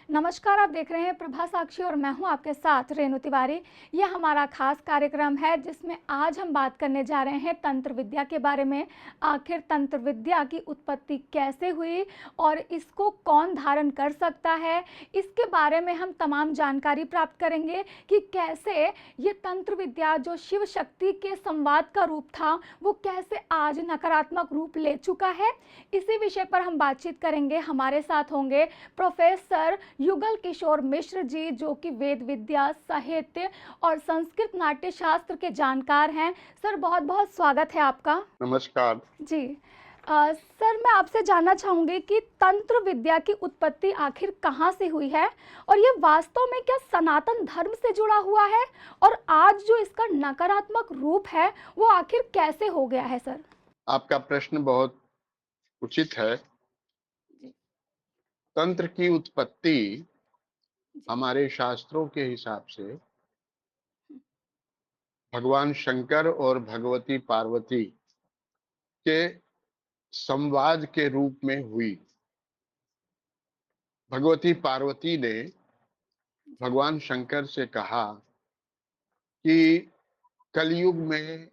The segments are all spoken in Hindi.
नमस्कार, आप देख रहे हैं प्रभा साक्षी और मैं हूं आपके साथ रेणु तिवारी। यह हमारा खास कार्यक्रम है जिसमें आज हम बात करने जा रहे हैं तंत्र विद्या के बारे में। आखिर तंत्र विद्या की उत्पत्ति कैसे हुई और इसको कौन धारण कर सकता है, इसके बारे में हम तमाम जानकारी प्राप्त करेंगे कि कैसे ये तंत्र विद्या जो शिव शक्ति के संवाद का रूप था वो कैसे आज नकारात्मक रूप ले चुका है। इसी विषय पर हम बातचीत करेंगे। हमारे साथ होंगे प्रोफेसर युगल किशोर मिश्र जी, जो कि वेद विद्या, साहित्य और संस्कृत नाट्य शास्त्र के जानकार हैं। सर, बहुत बहुत स्वागत है आपका। नमस्कार जी। सर, मैं आपसे जानना चाहूंगी कि तंत्र विद्या की उत्पत्ति आखिर कहाँ से हुई है और ये वास्तव में क्या सनातन धर्म से जुड़ा हुआ है, और आज जो इसका नकारात्मक रूप है वो आखिर कैसे हो गया है। सर, आपका प्रश्न बहुत उचित है। तंत्र की उत्पत्ति हमारे शास्त्रों के हिसाब से भगवान शंकर और भगवती पार्वती के संवाद के रूप में हुई। भगवती पार्वती ने भगवान शंकर से कहा कि कलयुग में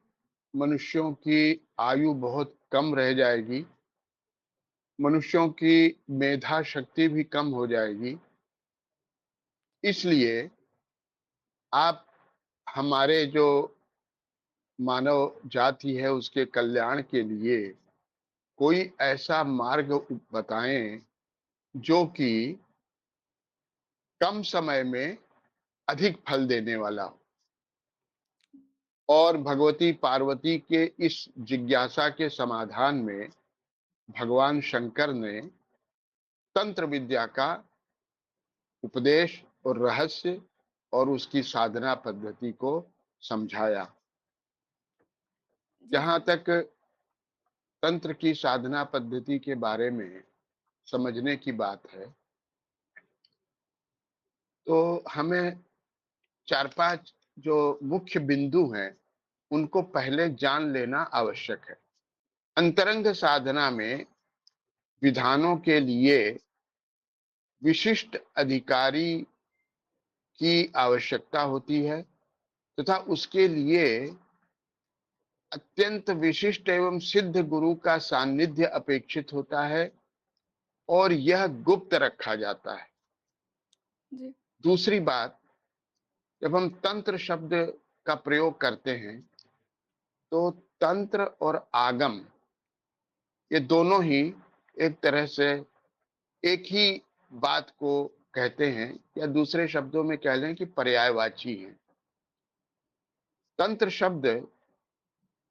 मनुष्यों की आयु बहुत कम रह जाएगी, मनुष्यों की मेधा शक्ति भी कम हो जाएगी, इसलिए आप हमारे जो मानव जाति है उसके कल्याण के लिए कोई ऐसा मार्ग बताएं जो कि कम समय में अधिक फल देने वाला हो। और भगवती पार्वती के इस जिज्ञासा के समाधान में भगवान शंकर ने तंत्र विद्या का उपदेश और रहस्य और उसकी साधना पद्धति को समझाया। जहाँ तक तंत्र की साधना पद्धति के बारे में समझने की बात है तो हमें 4-5 जो मुख्य बिंदु हैं उनको पहले जान लेना आवश्यक है। अंतरंग साधना में विधानों के लिए विशिष्ट अधिकारी की आवश्यकता होती है तथा उसके लिए अत्यंत विशिष्ट एवं सिद्ध गुरु का सानिध्य अपेक्षित होता है और यह गुप्त रखा जाता है। जी। दूसरी बात, जब हम तंत्र शब्द का प्रयोग करते हैं तो तंत्र और आगम ये दोनों ही एक तरह से एक ही बात को कहते हैं, या दूसरे शब्दों में कह लें कि पर्यायवाची हैं। तंत्र शब्द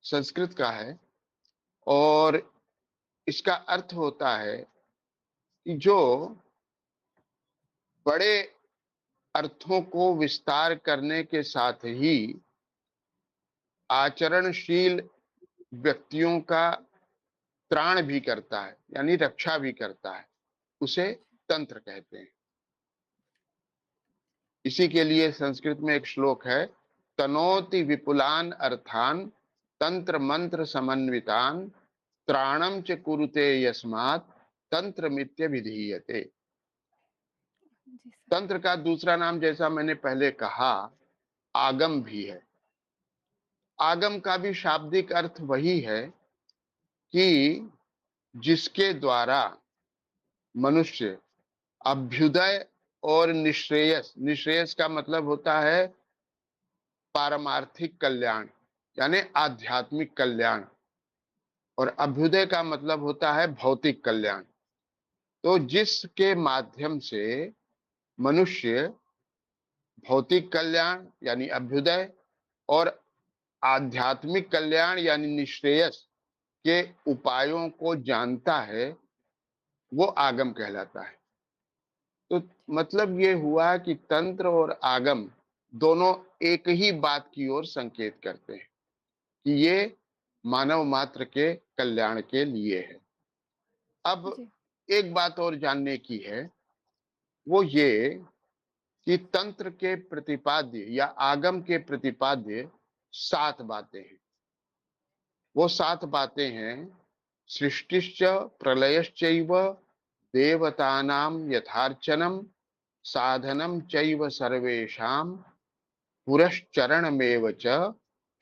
संस्कृत का है और इसका अर्थ होता है कि जो बड़े अर्थों को विस्तार करने के साथ ही आचरणशील व्यक्तियों का त्राण भी करता है, यानी रक्षा भी करता है, उसे तंत्र कहते हैं। इसी के लिए संस्कृत में एक श्लोक है, तनोति विपुलान अर्थान तंत्र मंत्र समन्वितान त्राणम च कुरुते यस्मात् तंत्र मित्य विधीयते। तंत्र का दूसरा नाम, जैसा मैंने पहले कहा, आगम भी है। आगम का भी शाब्दिक अर्थ वही है कि जिसके द्वारा मनुष्य अभ्युदय और निश्रेयस, निश्रेयस का मतलब होता है पारमार्थिक कल्याण यानी आध्यात्मिक कल्याण, और अभ्युदय का मतलब होता है भौतिक कल्याण। तो जिसके माध्यम से मनुष्य भौतिक कल्याण यानी अभ्युदय और आध्यात्मिक कल्याण यानी निश्रेयस के उपायों को जानता है, वो आगम कहलाता है। तो मतलब ये हुआ कि तंत्र और आगम दोनों एक ही बात की ओर संकेत करते हैं कि ये मानव मात्र के कल्याण के लिए है। अब जी, एक बात और जानने की है, वो ये कि तंत्र के प्रतिपाद्य या आगम के प्रतिपाद्य 7 बातें हैं। वो 7 बातें हैं, सृष्टिश्च प्रलयश्चैव देवतानां यथार्चनम साधनम चैव सर्वेषां पुरश्चरणमेव च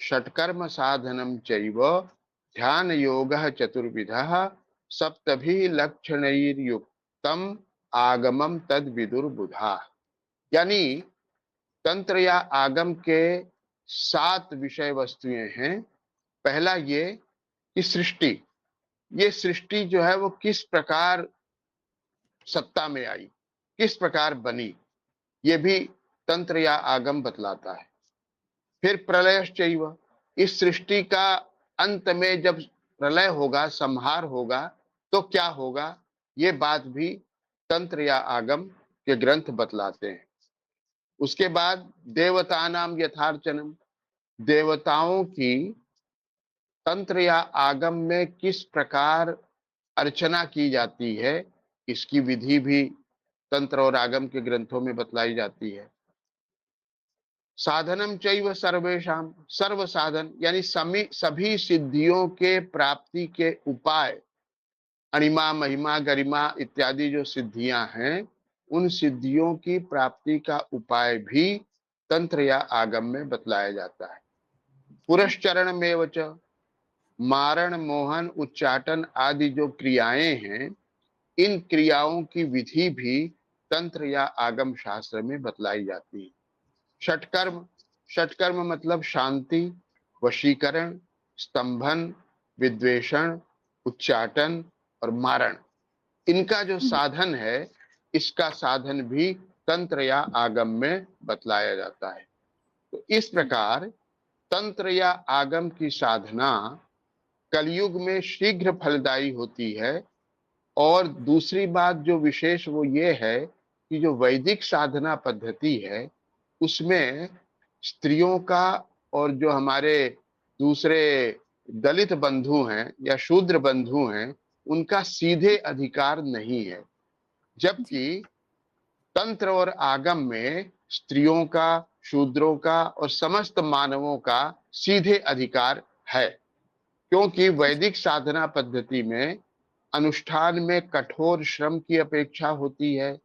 षट्कर्म साधनम चैव ध्यान योगः चतुर्विधः सप्तभिः लक्षणैर्युक्तम आगमम तद विदुर्बुधा। यानी तंत्र या आगम के 7 विषय वस्तुएं हैं। पहला ये कि सृष्टि, ये सृष्टि जो है वो किस प्रकार सत्ता में आई, किस प्रकार बनी, ये भी तंत्र या आगम बतलाता है। फिर प्रलयश्चैव, इस सृष्टि का अंत में जब प्रलय होगा, संहार होगा, तो क्या होगा, ये बात भी तंत्र या आगम के ग्रंथ बतलाते हैं। उसके बाद देवतानाम यथार्चनम, देवताओं की तंत्र या आगम में किस प्रकार अर्चना की जाती है, इसकी विधि भी तंत्र और आगम के ग्रंथों में बतलाई जाती है। साधनम चैव सर्वेषाम, सर्व साधन यानी सभी सिद्धियों के प्राप्ति के उपाय, अणिमा महिमा गरिमा इत्यादि जो सिद्धियां हैं, उन सिद्धियों की प्राप्ति का उपाय भी तंत्र या आगम में बतलाया जाता है। जी, पुरश्चरण में वच, मारण मोहन उच्चाटन आदि जो क्रियाएं हैं, इन क्रियाओं की विधि भी तंत्र या आगम शास्त्र में बतलाई जाती है। षटकर्म, षटकर्म मतलब शांति, वशीकरण, स्तंभन, विद्वेषण, उच्चाटन और मारण, इनका जो जी, साधन है, इसका साधन भी तंत्र या आगम में बतलाया जाता है। तो इस जी, प्रकार तंत्र या आगम की साधना कलयुग में शीघ्र फलदायी होती है। और दूसरी बात जो विशेष वो ये है कि जो वैदिक साधना पद्धति है, उसमें स्त्रियों का और जो हमारे दूसरे दलित बंधु हैं या शूद्र बंधु हैं, उनका सीधे अधिकार नहीं है। जी, जबकि तंत्र और आगम में स्त्रियों का, शूद्रों का और समस्त मानवों का सीधे अधिकार है। क्योंकि वैदिक साधना पद्धति में अनुष्ठान में कठोर श्रम की अपेक्षा होती है,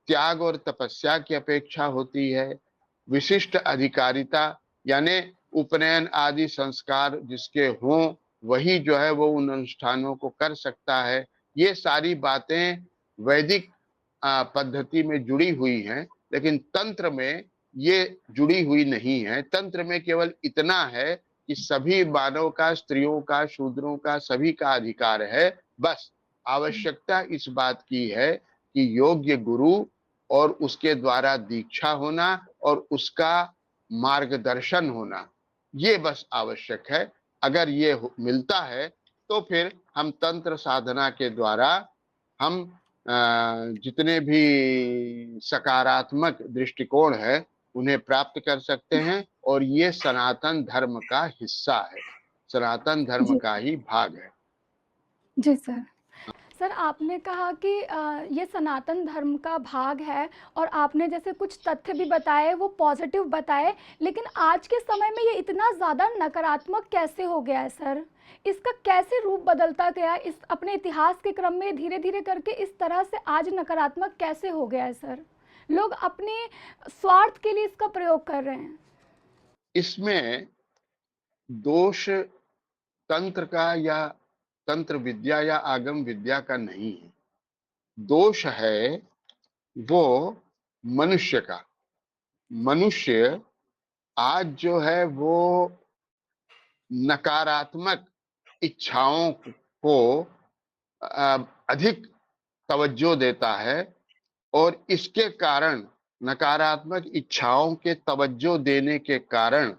त्याग और तपस्या की अपेक्षा होती है, विशिष्ट अधिकारिता यानी उपनयन आदि संस्कार जिसके हों, वही जो है वो उन अनुष्ठानों को कर सकता है। ये सारी बातें वैदिक पद्धति में जुड़ी हुई हैं, लेकिन तंत्र में ये जुड़ी हुई नहीं है। तंत्र में केवल इतना है कि सभी मानव का, स्त्रियों का, शूद्रों का, सभी का अधिकार है। बस आवश्यकता इस बात की है कि योग्य गुरु और उसके द्वारा दीक्षा होना और उसका मार्गदर्शन होना, ये बस आवश्यक है। अगर ये मिलता है तो फिर हम तंत्र साधना के द्वारा हम जितने भी सकारात्मक दृष्टिकोण है, उन्हें प्राप्त कर सकते हैं और ये सनातन धर्म का हिस्सा है, सनातन धर्म जी, का ही भाग है। जी सर। सर, आपने कहा कि ये सनातन धर्म का भाग है और आपने जैसे कुछ तथ्य भी बताए, वो पॉजिटिव बताए, लेकिन आज के समय में ये इतना ज़्यादा नकारात्मक कैसे हो गया है सर? इसका कैसे रूप बदलता गया इस अपने इतिहास के क्रम में धीरे-धीरे करके इस तरह से आज नकारात्मक कैसे हो गया है सर? लोग अपने स्वार्थ के लिए इसका प्रयोग कर रहे हैं। इसमें दोष तंत्र का या तंत्र विद्या या आगम विद्या का नहीं है। दोष है वो मनुष्य का। मनुष्य आज जो है वो नकारात्मक इच्छाओं को अधिक तवज्जो देता है और इसके कारण, नकारात्मक इच्छाओं के तवज्जो देने के कारण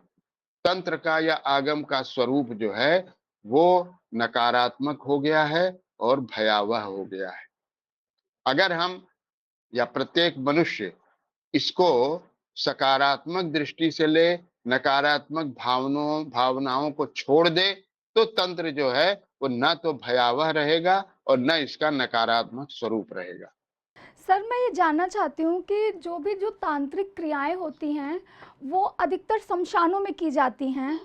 तंत्र का या आगम का स्वरूप जो है वो नकारात्मक हो गया है और भयावह हो गया है। अगर हम या प्रत्येक मनुष्य इसको सकारात्मक दृष्टि से ले, नकारात्मक भावनाओं भावनाओं को छोड़ दे, तो तंत्र जो है वो ना तो भयावह रहेगा और न इसका नकारात्मक स्वरूप रहेगा। सर मैं ये जानना चाहती हूँ कि जो तांत्रिक क्रियाएँ होती हैं, वो अधिकतर शमशानों में की जाती हैं।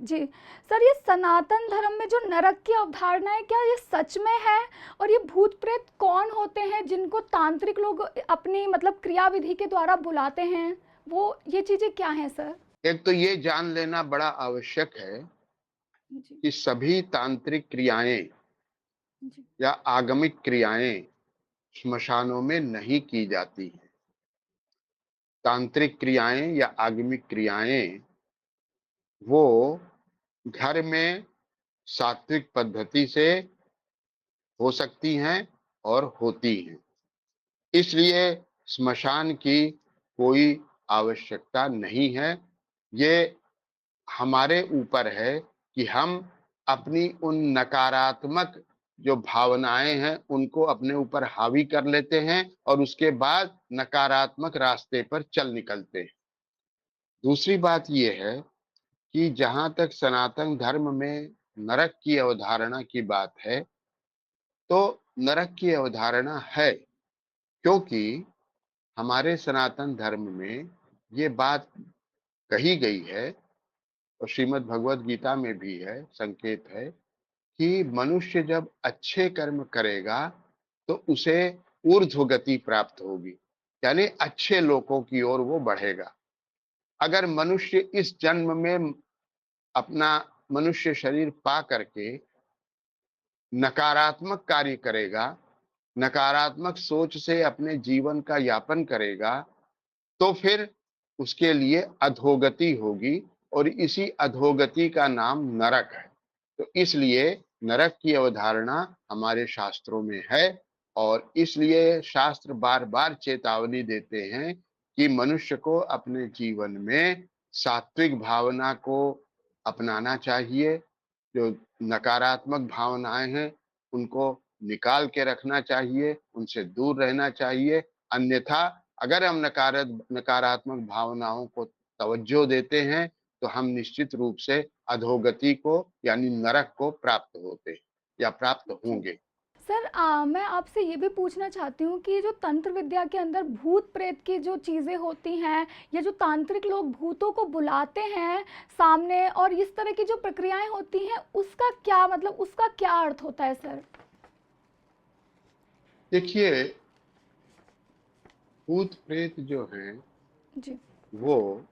जी। सर ये सनातन धर्म में जो नरक की अवधारणा है, क्या ये सच में है? और ये भूत-प्रेत कौन होते हैं जिनको तांत्रिक लोग अपनी मतलब क्रियाविधि के द्वारा बुलाते हैं? वो ये चीज़ें क्या हैं सर? एक तो ये जान लेना बड़ा आवश्यक है जी, कि सभी तांत्रिक क्रियाएं जी, या आगमिक क्रियाएं श्मशानों में नहीं की जाती हैं। तांत्रिक क्रियाएं या आगमिक क्रियाएं वो घर में सात्विक पद्धति से हो सकती हैं और होती हैं। इसलिए श्मशान की कोई आवश्यकता नहीं है। ये हमारे ऊपर है कि हम अपनी उन नकारात्मक जो भावनाएँ हैं, उनको अपने ऊपर हावी कर लेते हैं और उसके बाद नकारात्मक रास्ते पर चल निकलते हैं। दूसरी बात ये है कि जहाँ तक सनातन धर्म में नरक की अवधारणा की बात है, तो नरक की अवधारणा है, क्योंकि हमारे सनातन धर्म में ये बात कही गई है और श्रीमद् भगवद गीता में भी है, संकेत है कि मनुष्य जब अच्छे कर्म करेगा तो उसे ऊर्ध्व गति प्राप्त होगी, यानी अच्छे लोकों की ओर वो बढ़ेगा। अगर मनुष्य इस जन्म में अपना मनुष्य शरीर पा करके नकारात्मक कार्य करेगा, नकारात्मक सोच से अपने जीवन का यापन करेगा, तो फिर उसके लिए अधोगति होगी और इसी अधोगति का नाम नरक है। तो इसलिए नरक की अवधारणा हमारे शास्त्रों में है और इसलिए शास्त्र बार-बार चेतावनी देते हैं कि मनुष्य को अपने जीवन में सात्विक भावना को अपनाना चाहिए। जो नकारात्मक भावनाएँ हैं, उनको निकाल के रखना चाहिए, उनसे दूर रहना चाहिए। अन्यथा अगर हम नकारात्मक भावनाओं को तवज्जो देते हैं, तो हम निश्चित रूप से अधोगति को यानी नरक को प्राप्त होते हैं या प्राप्त जी। होंगे। सर मैं आपसे ये भी पूछना चाहती हूँ कि जो तंत्र विद्या के अंदर भूत-प्रेत की जो चीज़ें होती हैं, या जो तांत्रिक लोग भूतों को बुलाते हैं सामने और इस तरह की जो प्रक्रियाएँ होती हैं, उसका क्या मतलब उसका क्या अर्थ होता है सर? देखिए, भूत-प्रेत जो हैं, जी, वो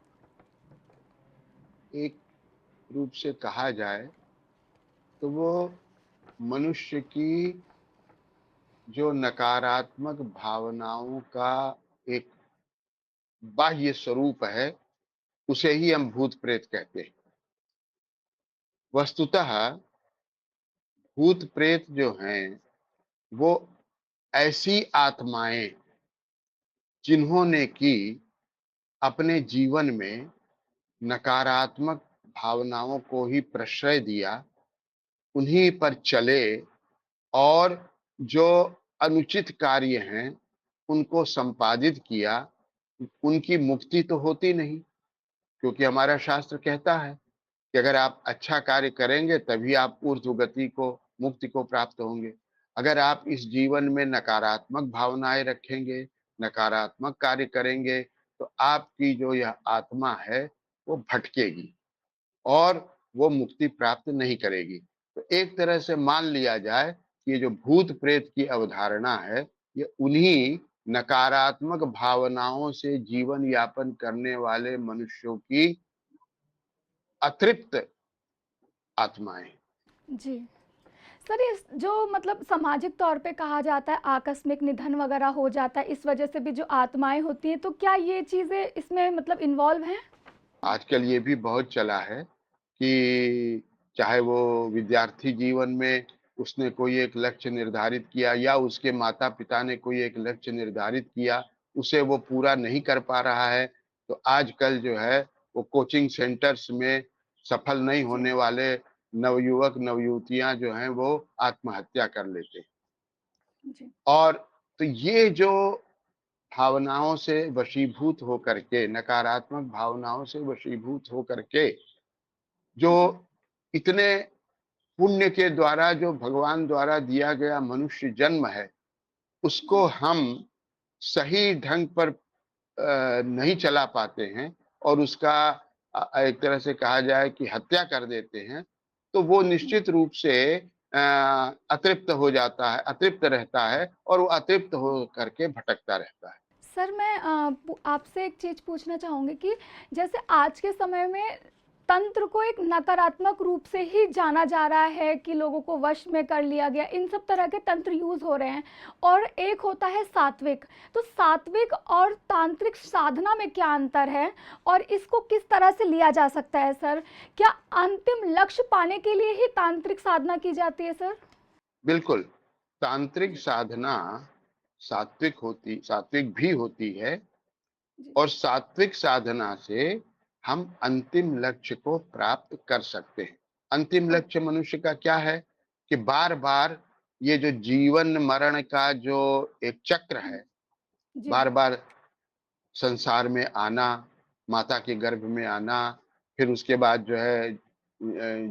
एक रूप से कहा जाए, तो वो मनुष्य की जो नकारात्मक भावनाओं का एक बाह्य स्वरूप है, उसे ही हम भूत-प्रेत कहते हैं। वस्तुतः भूत-प्रेत जो हैं, वो ऐसी आत्माएँ जिन्होंने कि अपने जीवन में नकारात्मक भावनाओं को ही प्रश्रय दिया, उन्हीं पर चले और जो अनुचित कार्य हैं, उनको संपादित किया, उनकी मुक्ति तो होती नहीं, क्योंकि हमारा शास्त्र कहता है कि अगर आप अच्छा कार्य करेंगे तभी आप ऊर्ध्व गति को, मुक्ति को प्राप्त होंगे। अगर आप इस जीवन में नकारात्मक भावनाएँ रखेंगे, नकारात्मक कार्य करेंगे, तो आपकी जो यह आत्मा है, वो भटकेगी और वो मुक्ति प्राप्त नहीं करेगी। तो एक तरह से मान लिया जाए कि ये जो भूत-प्रेत की अवधारणा है, ये उन्हीं नकारात्मक भावनाओं से जीवन यापन करने वाले मनुष्यों की अतृप्त आत्माएँ। जी। सर ये जो मतलब सामाजिक तौर पे कहा जाता है आकस्मिक निधन वगैरह हो जाता है, इस वजह से भी जो आत्माएँ होती हैं, तो क्या ये चीज़ें इसमें मतलब इन्वॉल्व हैं? आजकल ये भी बहुत चला है कि चाहे वो विद्यार्थी जीवन में उसने कोई एक लक्ष्य निर्धारित किया या उसके माता-पिता ने कोई एक लक्ष्य निर्धारित किया, उसे वो पूरा नहीं कर पा रहा है, तो आजकल जो है वो कोचिंग सेंटर्स में सफल नहीं जी, होने वाले नवयुवक, नवयुवतियाँ जो हैं वो आत्महत्या कर लेते हैं। जी, और तो ये जो भावनाओं से वशीभूत होकर के, नकारात्मक भावनाओं से वशीभूत होकर के, जो जी, इतने पुण्य के द्वारा जो भगवान द्वारा दिया गया मनुष्य जन्म है, उसको जी, हम सही ढंग पर नहीं चला पाते हैं और उसका एक तरह से कहा जाए कि हत्या कर देते हैं, तो वो जी। निश्चित रूप से अतृप्त हो जाता है, अतृप्त रहता है और वो अतृप्त हो करके भटकता रहता है। सर मैं आपसे एक चीज़ पूछना चाहूँगी कि जैसे आज के समय में तंत्र को एक नकारात्मक रूप से ही जाना जा रहा है कि लोगों को वश में कर लिया गया, इन सब तरह के तंत्र यूज़ हो रहे हैं और एक होता है सात्विक। तो सात्विक और तांत्रिक साधना में क्या अंतर है और इसको किस तरह से लिया जा सकता है सर? क्या अंतिम लक्ष्य पाने के लिए ही तांत्रिक साधना की जाती है सर? बिल्कुल, तांत्रिक जी, साधना सात्विक भी होती है जी, और सात्विक साधना से हम अंतिम लक्ष्य को प्राप्त कर सकते हैं। अंतिम ओ लक्ष्य मनुष्य का क्या है कि बार-बार ये जो जीवन-मरण का जो एक चक्र हुँ, है, जी, बार-बार संसार में आना, माता के गर्भ में आना, फिर उसके बाद जो है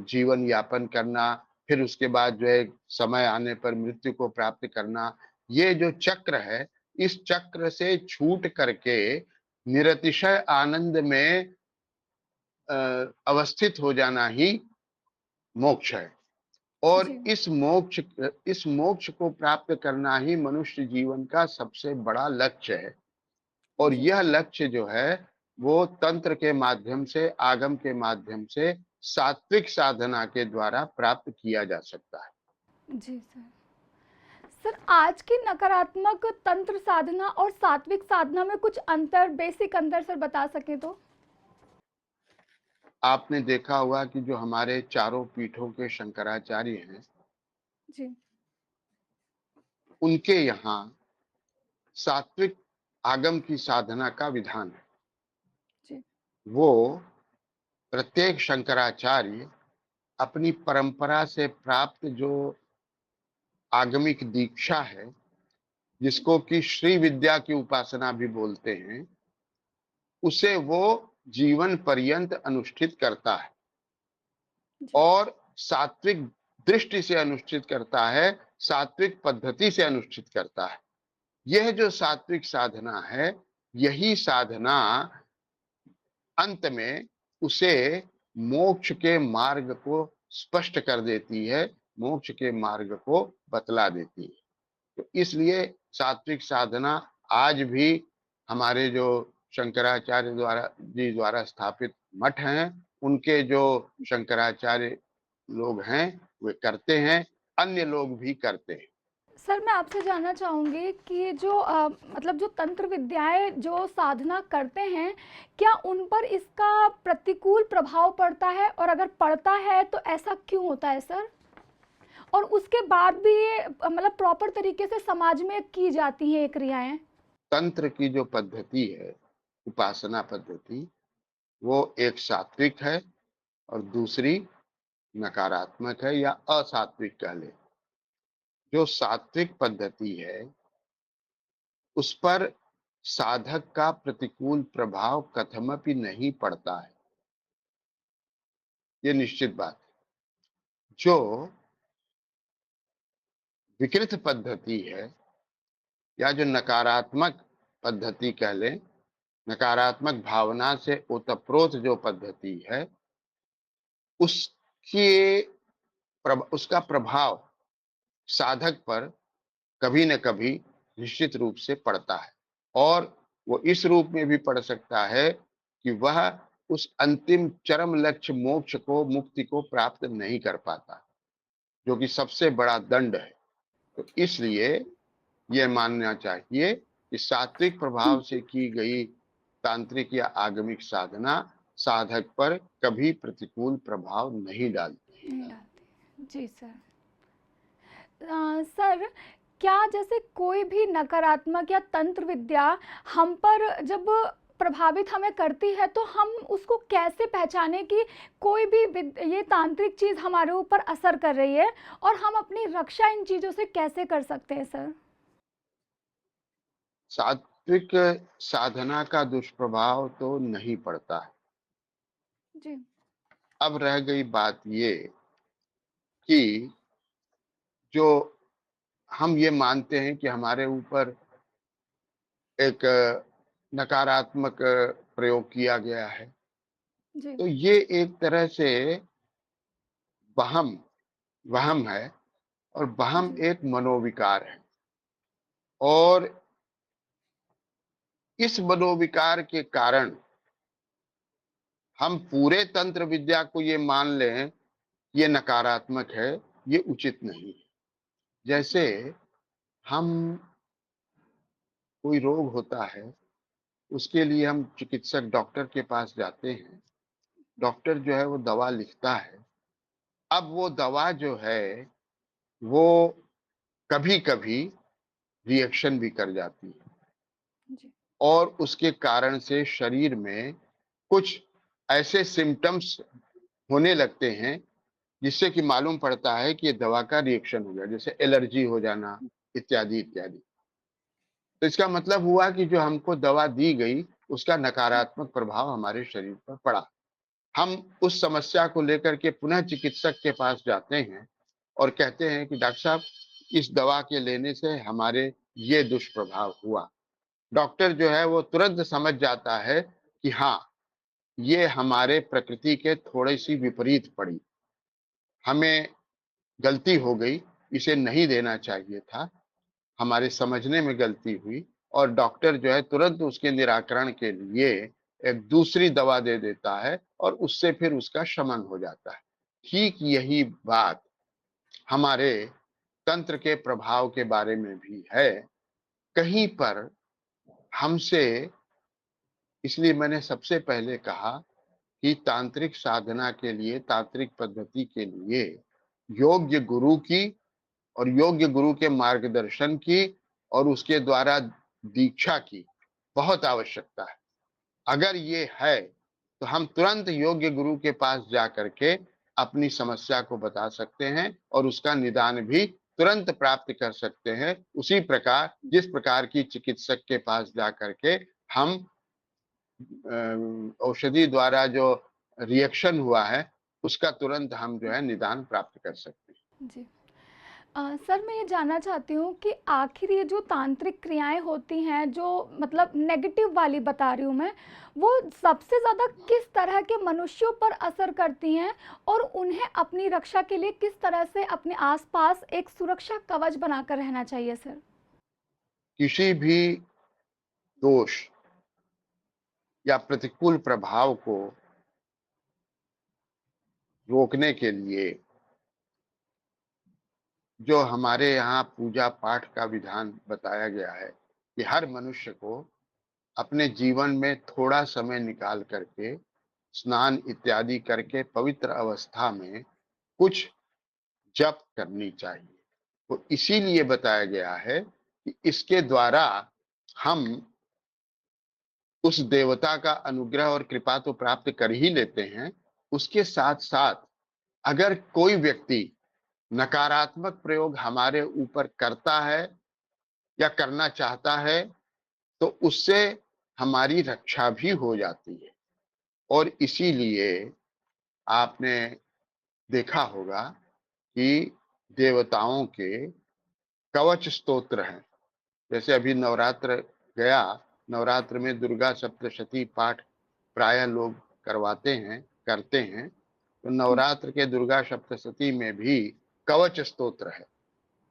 जीवन यापन करना, फिर उसके बाद जो है समय आने पर मृत्यु को प्राप्त करना। ये जो चक्र है, इस चक्र से छूट करके निरतिशय आनंद में अवस्थित हो जाना ही मोक्ष है और जी, इस मोक्ष को प्राप्त करना ही मनुष्य जीवन का सबसे बड़ा लक्ष्य है। और जी। यह लक्ष्य जो है, वो तंत्र के माध्यम से, आगम के माध्यम से, सात्विक साधना के द्वारा प्राप्त किया जा सकता है। जी सर। सर आज की नकारात्मक तंत्र साधना और सात्विक साधना में कुछ अंतर, बेसिक अंतर सर बता सकें तो? आपने देखा होगा कि जो हमारे चारों पीठों के शंकराचार्य हैं, जी, उनके यहाँ सात्विक आगम की साधना का विधान है। जी, वो प्रत्येक शंकराचार्य अपनी परंपरा से प्राप्त जो आगमिक दीक्षा है, जिसको कि श्री विद्या की उपासना भी बोलते हैं, उसे वो जीवन पर्यंत अनुष्ठित करता है जी, और सात्विक दृष्टि से अनुष्ठित करता है, सात्विक पद्धति से अनुष्ठित करता है। यह जो सात्विक साधना है, यही साधना अंत में उसे मोक्ष के मार्ग को स्पष्ट कर देती है, मोक्ष के मार्ग को बतला देती है। तो इसलिए सात्विक साधना आज भी हमारे जो शंकराचार्य द्वारा स्थापित मठ हैं, उनके जो शंकराचार्य लोग हैं, वे करते हैं, अन्य लोग भी करते हैं। सर मैं आपसे जानना चाहूँगी कि जो मतलब जो तंत्र विद्याएँ जो साधना करते हैं, क्या उन पर इसका प्रतिकूल प्रभाव पड़ता है और अगर पड़ता है तो ऐसा क्यों होता है सर? और उसके बाद भी ये मतलब प्रॉपर तरीके से समाज में की जाती हैं ये क्रियाएँ? तंत्र की जो पद्धति है, उपासना पद्धति, वो एक सात्विक है और दूसरी नकारात्मक है या असात्विक कह लें। जो सात्विक पद्धति है, उस पर साधक का प्रतिकूल प्रभाव कथमपि नहीं पड़ता है, ये निश्चित बात है। जो विकृत पद्धति है या जो नकारात्मक पद्धति कह लें, नकारात्मक भावना से ओतप्रोत जो पद्धति है, उसके उसका प्रभाव साधक पर कभी न कभी निश्चित रूप से पड़ता है और वो इस रूप में भी पड़ सकता है कि वह उस अंतिम चरम लक्ष्य मोक्ष को, मुक्ति को प्राप्त नहीं कर पाता, जो कि सबसे बड़ा दंड है। तो इसलिए ये मानना चाहिए कि सात्विक प्रभाव से की गई तांत्रिक या आगमिक साधना साधक पर कभी प्रतिकूल प्रभाव नहीं डालती। नहीं डालती। जी सर। सर क्या जैसे कोई भी नकारात्मक या तंत्र विद्या हम पर जब प्रभावित हमें करती है तो हम उसको कैसे पहचाने कि कोई भी ये तांत्रिक चीज़ हमारे ऊपर असर कर रही है और हम अपनी रक्षा इन चीज़ों से कैसे कर सकते हैं सर? सात्विक साधना का दुष्प्रभाव तो नहीं पड़ता है। जी, अब रह गई बात ये कि जो हम ये मानते हैं कि हमारे ऊपर एक नकारात्मक प्रयोग किया गया है, जी, तो ये एक तरह से वहम वहम है और वहम जी, एक मनोविकार है। और इस मनोविकार के कारण हम पूरे तंत्र विद्या को ये मान लें, ये नकारात्मक है, ये उचित नहीं है। जी, जैसे हम कोई रोग होता है, उसके लिए हम चिकित्सक डॉक्टर के पास जाते हैं। डॉक्टर जो है वो दवा लिखता है। अब वो दवा जो है, वो कभी-कभी रिएक्शन भी कर जाती है जी, और उसके कारण से शरीर में कुछ ऐसे सिम्पटम्स होने लगते हैं, जिससे कि मालूम पड़ता है कि ये दवा का रिएक्शन हो गया, जैसे एलर्जी हो जाना इत्यादि, इत्यादि। तो इसका मतलब हुआ कि जो हमको दवा दी गई, उसका नकारात्मक प्रभाव हमारे शरीर पर पड़ा। हम उस समस्या को लेकर के पुनः चिकित्सक के पास जाते हैं और कहते हैं कि डॉक्टर साहब, इस दवा के लेने से हमारे ये दुष्प्रभाव हुआ। डॉक्टर जो है वो तुरंत समझ जाता है कि हाँ, ये हमारे प्रकृति के थोड़ी-सी विपरीत पड़ी। हमें गलती हो गई, इसे नहीं देना चाहिए था, हमारे समझने में गलती हुई और डॉक्टर जो है तुरंत उसके निराकरण के लिए एक दूसरी दवा दे देता है और उससे फिर उसका शमन हो जाता है। ठीक यही बात हमारे तंत्र के प्रभाव के बारे में भी है। कहीं पर हमसे, इसलिए मैंने सबसे पहले कहा कि तांत्रिक साधना के लिए, तांत्रिक पद्धति के लिए योग्य गुरु की और योग्य गुरु के मार्गदर्शन की और उसके द्वारा दीक्षा की बहुत आवश्यकता है। अगर ये है, तो हम तुरंत योग्य गुरु के पास जा करके अपनी समस्या को बता सकते हैं और उसका निदान भी तुरंत प्राप्त कर सकते हैं। उसी प्रकार जिस प्रकार की चिकित्सक के पास जा करके हम औषधि द्वारा जो रिएक्शन हुआ है, उसका तुरंत हम जो है निदान प्राप्त कर सकते हैं। जी। सर मैं ये जानना चाहती हूँ कि आखिर ये जो तांत्रिक क्रियाएँ होती हैं, जो मतलब नेगेटिव वाली बता रही हूँ मैं, वो सबसे ज़्यादा किस तरह के मनुष्यों पर असर करती हैं और उन्हें अपनी रक्षा के लिए किस तरह से अपने आस-पास एक सुरक्षा कवच बनाकर रहना चाहिए सर? किसी भी दोष या प्रतिकूल प्रभाव को रोकने के लिए जो हमारे यहाँ पूजा पाठ का विधान बताया गया है कि हर मनुष्य को अपने जीवन में थोड़ा समय निकाल करके स्नान इत्यादि करके पवित्र अवस्था में कुछ जप करनी चाहिए। तो इसीलिए बताया गया है कि इसके द्वारा हम उस देवता का अनुग्रह और कृपा तो प्राप्त कर ही लेते हैं, उसके साथ-साथ अगर कोई व्यक्ति नकारात्मक प्रयोग हमारे ऊपर करता है या करना चाहता है, तो उससे हमारी रक्षा भी हो जाती है। और इसीलिए आपने देखा होगा कि देवताओं के कवच स्तोत्र हैं। जैसे अभी नवरात्र गया, नवरात्र में दुर्गा सप्तशती पाठ प्रायः लोग करवाते हैं, करते हैं। तो नवरात्र के दुर्गा सप्तशती में भी कवच स्तोत्र है।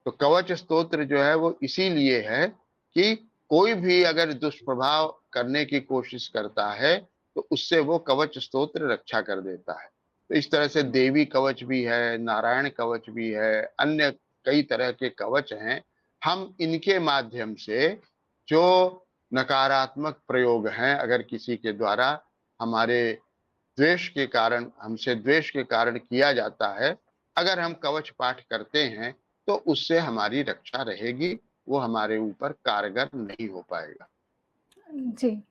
तो कवच स्तोत्र जो है वो इसीलिए है कि कोई भी अगर दुष्प्रभाव करने की कोशिश करता है, तो उससे वो कवच स्तोत्र रक्षा कर देता है। तो इस तरह से देवी कवच भी है, नारायण कवच भी है, अन्य कई तरह के कवच हैं। हम इनके माध्यम से जो नकारात्मक प्रयोग हैं, अगर किसी के द्वारा हमारे द्वेष के कारण, हमसे द्वेष के कारण किया जाता है, अगर हम कवच पाठ करते हैं, तो उससे हमारी रक्षा रहेगी, वो हमारे ऊपर कारगर नहीं हो पाएगा। जी।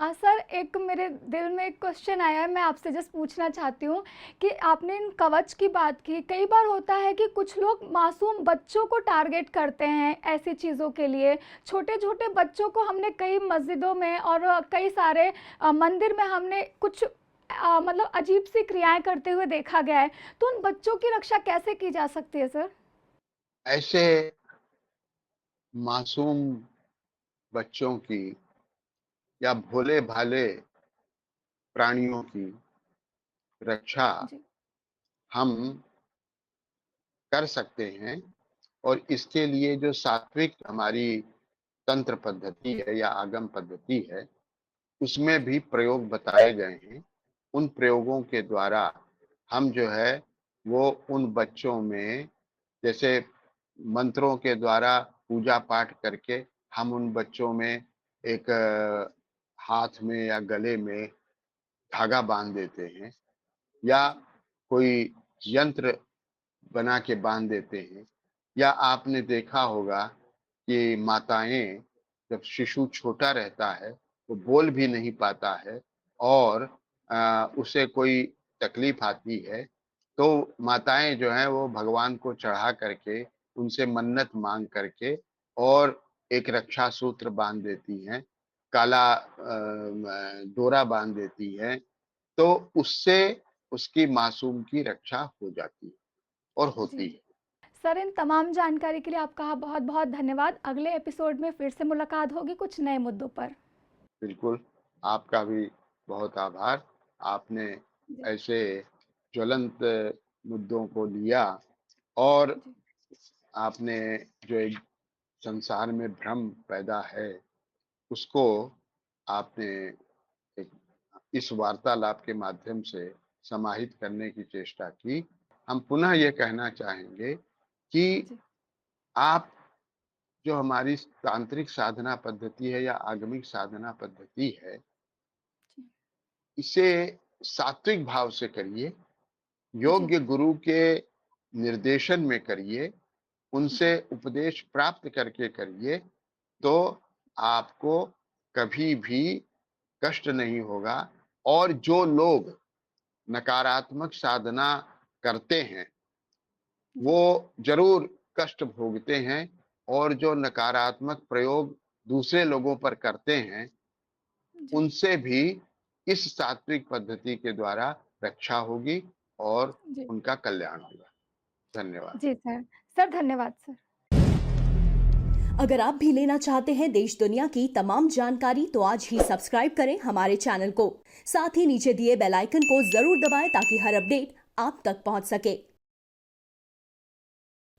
सर एक मेरे दिल में एक क्वेश्चन आया है, मैं आपसे जस्ट पूछना चाहती हूँ कि आपने इन कवच की बात की। कई बार होता है कि कुछ लोग मासूम बच्चों को टारगेट करते हैं ऐसी चीज़ों के लिए। छोटे-छोटे बच्चों को हमने कई मस्जिदों में और कई सारे मंदिर में हमने कुछ मतलब अजीब सी क्रियाएं करते हुए देखा गया है, तो उन बच्चों की रक्षा कैसे की जा सकती है सर? ऐसे मासूम बच्चों की या भोले-भाले प्राणियों की रक्षा जी, हम कर सकते हैं और इसके लिए जो सात्विक हमारी तंत्र पद्धति है या आगम पद्धति है, उसमें भी प्रयोग बताए गए हैं। उन प्रयोगों के द्वारा हम जो है वो उन बच्चों में जैसे मंत्रों के द्वारा पूजा पाठ करके हम उन बच्चों में एक हाथ में या गले में धागा बांध देते हैं या कोई यंत्र बना के बांध देते हैं या आपने देखा होगा कि माताएं जब शिशु छोटा रहता है वो बोल भी नहीं पाता है और उसे कोई तकलीफ आती है तो माताएं जो हैं वो भगवान को चढ़ा करके उनसे मन्नत मांग करके और एक रक्षा सूत्र बांध देती हैं, काला डोरा बांध देती हैं, तो उससे उसकी मासूम की रक्षा हो जाती है और जी। होती है। सर, इन तमाम जानकारी के लिए आपका बहुत-बहुत धन्यवाद। अगले एपिसोड में फिर से मुलाकात होगी कुछ नए मुद्दों पर। बिल्कुल, आपका भी बहुत आभार। आपने जी, ऐसे ज्वलंत मुद्दों को लिया और जी, आपने जो एक संसार में भ्रम पैदा है, उसको आपने एक इस वार्तालाप के माध्यम से समाहित करने की चेष्टा की। हम पुनः ये कहना चाहेंगे कि जी, आप जो हमारी तांत्रिक साधना पद्धति है या आगमिक साधना पद्धति है, जी, इसे सात्विक भाव से करिए, जी, योग्य गुरु के निर्देशन में करिए, उनसे जी, उपदेश प्राप्त करके करिए, तो आपको कभी भी कष्ट नहीं होगा और जो लोग नकारात्मक साधना करते हैं, जी, वो ज़रूर कष्ट भोगते हैं और जो नकारात्मक प्रयोग दूसरे लोगों पर करते हैं, जी, उनसे भी इस सात्विक पद्धति के द्वारा रक्षा होगी और जी, उनका कल्याण होगा। धन्यवाद। जी सर। सर, धन्यवाद सर। अगर आप भी लेना चाहते हैं देश दुनिया की तमाम जानकारी तो आज ही सब्सक्राइब करें हमारे चैनल को। साथ ही नीचे दिए बेल आइकन को जरूर दबाएं ताकि हर अपडेट आप तक पहुंच सके।